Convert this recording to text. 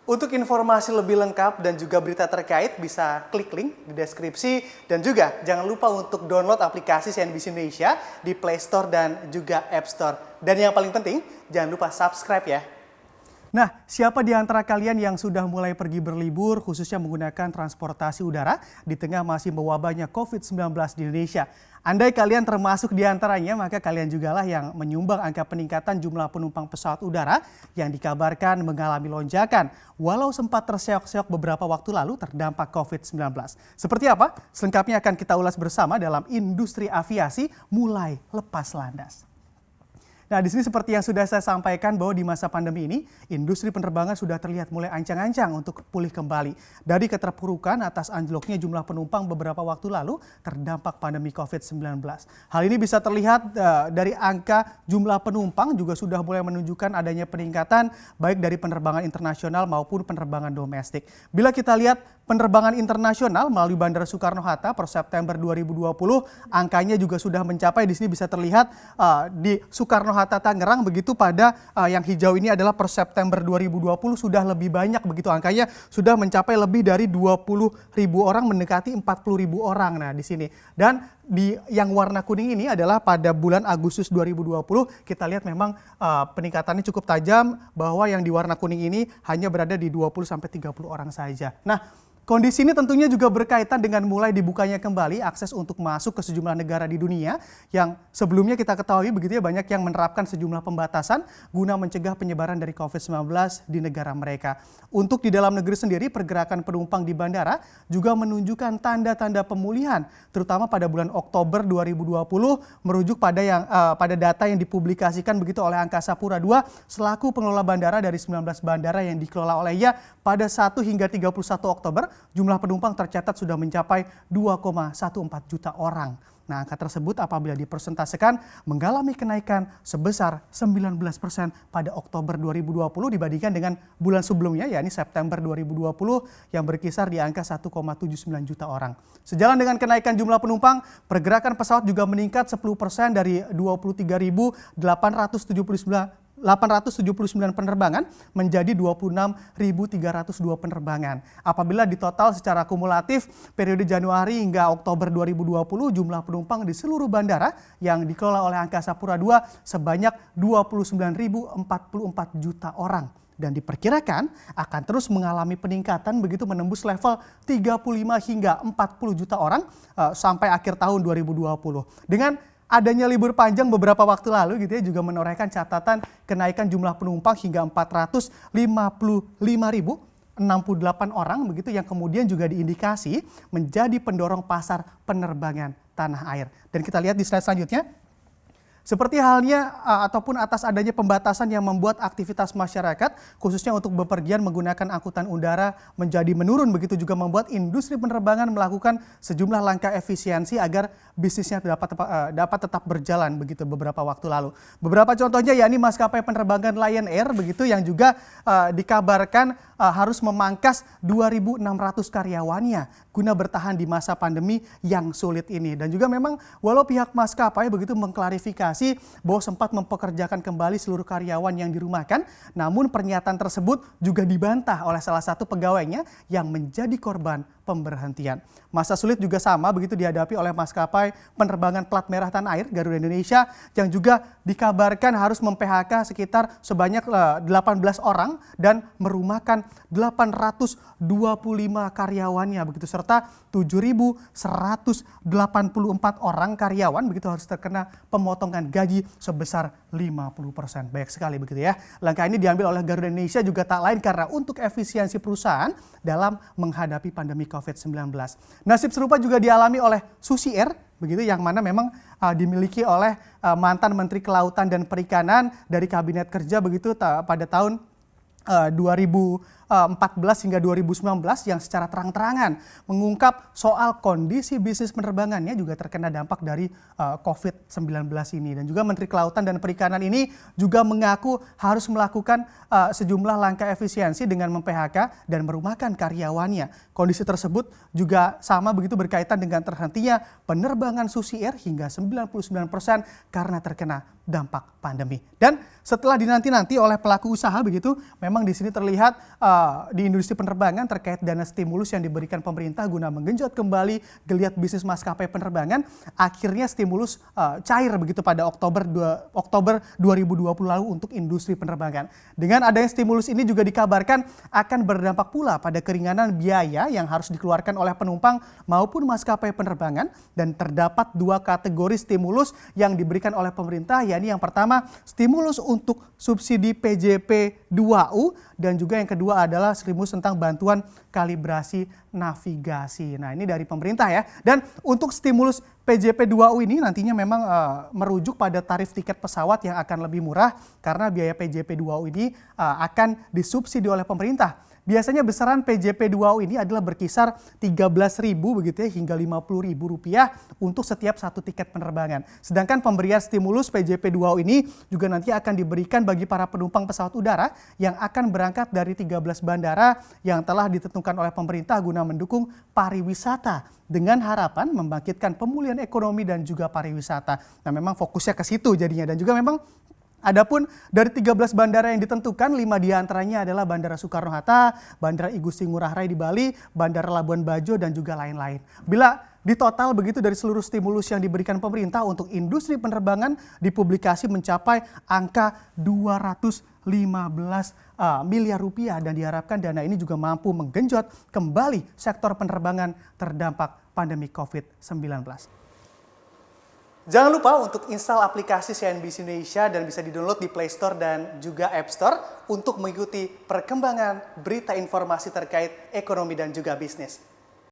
Untuk informasi lebih lengkap dan juga berita terkait bisa klik link di deskripsi dan juga jangan lupa untuk download aplikasi CNBC Indonesia di Play Store dan juga App Store. Dan yang paling penting jangan lupa subscribe ya. Nah, siapa di antara kalian yang sudah mulai pergi berlibur khususnya menggunakan transportasi udara di tengah masih mewabahnya COVID-19 di Indonesia? Andai kalian termasuk di antaranya, maka kalian jugalah yang menyumbang angka peningkatan jumlah penumpang pesawat udara yang dikabarkan mengalami lonjakan, walau sempat terseok-seok beberapa waktu lalu terdampak COVID-19. Seperti apa? Selengkapnya akan kita ulas bersama dalam Industri Aviasi Mulai Lepas Landas. Nah, di sini seperti yang sudah saya sampaikan bahwa di masa pandemi ini, industri penerbangan sudah terlihat mulai ancang-ancang untuk pulih kembali. Dari keterpurukan atas anjloknya jumlah penumpang beberapa waktu lalu terdampak pandemi COVID-19. Hal ini bisa terlihat dari angka jumlah penumpang juga sudah mulai menunjukkan adanya peningkatan baik dari penerbangan internasional maupun penerbangan domestik. Bila kita lihat penerbangan internasional melalui Bandara Soekarno-Hatta per September 2020, angkanya juga sudah mencapai, di sini bisa terlihat di Soekarno-Hatta Tangerang begitu pada yang hijau ini adalah per September 2020 sudah lebih banyak begitu angkanya, sudah mencapai lebih dari 20.000 orang mendekati 40.000 orang. Nah, di sini. Dan di yang warna kuning ini adalah pada bulan Agustus 2020 kita lihat memang peningkatannya cukup tajam bahwa yang di warna kuning ini hanya berada di 20 sampai 30 orang saja. Nah, kondisi ini tentunya juga berkaitan dengan mulai dibukanya kembali akses untuk masuk ke sejumlah negara di dunia yang sebelumnya kita ketahui begitu ya banyak yang menerapkan sejumlah pembatasan guna mencegah penyebaran dari COVID-19 di negara mereka. Untuk di dalam negeri sendiri pergerakan penumpang di bandara juga menunjukkan tanda-tanda pemulihan terutama pada bulan Oktober 2020 merujuk pada data yang dipublikasikan begitu oleh Angkasa Pura II selaku pengelola bandara dari 19 bandara yang dikelola olehnya pada 1 hingga 31 Oktober. Jumlah penumpang tercatat sudah mencapai 2,14 juta orang. Nah, angka tersebut apabila dipersentasekan mengalami kenaikan sebesar 19% pada Oktober 2020 dibandingkan dengan bulan sebelumnya, yakni September 2020 yang berkisar di angka 1,79 juta orang. Sejalan dengan kenaikan jumlah penumpang, pergerakan pesawat juga meningkat 10% dari 23.879 penerbangan menjadi 26.302 penerbangan. Apabila ditotal secara kumulatif periode Januari hingga Oktober 2020 jumlah penumpang di seluruh bandara yang dikelola oleh Angkasa Pura II sebanyak 29.044 juta orang. Dan diperkirakan akan terus mengalami peningkatan begitu menembus level 35 hingga 40 juta orang sampai akhir tahun 2020. Dengan adanya libur panjang beberapa waktu lalu gitu ya juga menorehkan catatan kenaikan jumlah penumpang hingga 455.068 orang begitu yang kemudian juga diindikasi menjadi pendorong pasar penerbangan tanah air. Dan kita lihat di slide selanjutnya. Seperti halnya ataupun atas adanya pembatasan yang membuat aktivitas masyarakat khususnya untuk bepergian menggunakan angkutan udara menjadi menurun begitu juga membuat industri penerbangan melakukan sejumlah langkah efisiensi agar bisnisnya dapat tetap berjalan begitu beberapa waktu lalu. Beberapa contohnya yakni maskapai penerbangan Lion Air begitu yang juga dikabarkan harus memangkas 2.600 karyawannya guna bertahan di masa pandemi yang sulit ini. Dan juga memang walau pihak maskapai begitu mengklarifikasi bahwa sempat mempekerjakan kembali seluruh karyawan yang dirumahkan, namun pernyataan tersebut juga dibantah oleh salah satu pegawainya yang menjadi korban pemberhentian. Masa sulit juga sama begitu dihadapi oleh maskapai penerbangan plat merah tanah air Garuda Indonesia yang juga dikabarkan harus mem-PHK sekitar sebanyak 18 orang dan merumahkan 825 karyawannya begitu serta 7.184 orang karyawan begitu harus terkena pemotongan gaji sebesar 50%. Banyak sekali begitu ya. Langkah ini diambil oleh Garuda Indonesia juga tak lain karena untuk efisiensi perusahaan dalam menghadapi pandemi COVID-19. Nasib serupa juga dialami oleh Susi Air begitu yang mana memang dimiliki oleh mantan Menteri Kelautan dan Perikanan dari Kabinet Kerja begitu pada tahun 2014 hingga 2019 yang secara terang-terangan mengungkap soal kondisi bisnis penerbangannya juga terkena dampak dari COVID-19 ini. Dan juga Menteri Kelautan dan Perikanan ini juga mengaku harus melakukan sejumlah langkah efisiensi dengan mem-PHK dan merumahkan karyawannya. Kondisi tersebut juga sama begitu berkaitan dengan terhentinya penerbangan Susi Air hingga 99% karena terkena dampak pandemi. Dan setelah dinanti-nanti oleh pelaku usaha begitu, memang di sini terlihat di industri penerbangan terkait dana stimulus yang diberikan pemerintah guna menggenjot kembali geliat bisnis maskapai penerbangan, akhirnya stimulus cair begitu pada Oktober 2020 lalu untuk industri penerbangan. Dengan adanya stimulus ini juga dikabarkan akan berdampak pula pada keringanan biaya yang harus dikeluarkan oleh penumpang maupun maskapai penerbangan, dan terdapat dua kategori stimulus yang diberikan oleh pemerintah, yakni yang pertama stimulus untuk subsidi PJP 2U dan juga yang kedua adalah stimulus tentang bantuan kalibrasi navigasi. Nah, ini dari pemerintah ya. Dan untuk stimulus PJP 2U ini nantinya memang merujuk pada tarif tiket pesawat yang akan lebih murah karena biaya PJP 2U ini akan disubsidi oleh pemerintah. Biasanya besaran PJP 2U ini adalah berkisar 13.000 begitu ya hingga 50.000 rupiah untuk setiap satu tiket penerbangan. Sedangkan pemberian stimulus PJP 2U ini juga nanti akan diberikan bagi para penumpang pesawat udara yang akan berangkat dari 13 bandara yang telah ditentukan oleh pemerintah guna mendukung pariwisata dengan harapan membangkitkan pemulihan ekonomi dan juga pariwisata. Nah, memang fokusnya ke situ jadinya, dan juga memang adapun dari 13 bandara yang ditentukan, 5 diantaranya adalah Bandara Soekarno-Hatta, Bandara I Gusti Ngurah Rai di Bali, Bandara Labuan Bajo, dan juga lain-lain. Bila ditotal begitu dari seluruh stimulus yang diberikan pemerintah untuk industri penerbangan dipublikasi mencapai angka 215 miliar rupiah, dan diharapkan dana ini juga mampu menggenjot kembali sektor penerbangan terdampak pandemi COVID-19. Jangan lupa untuk install aplikasi CNBC Indonesia dan bisa di-download di Play Store dan juga App Store untuk mengikuti perkembangan berita informasi terkait ekonomi dan juga bisnis.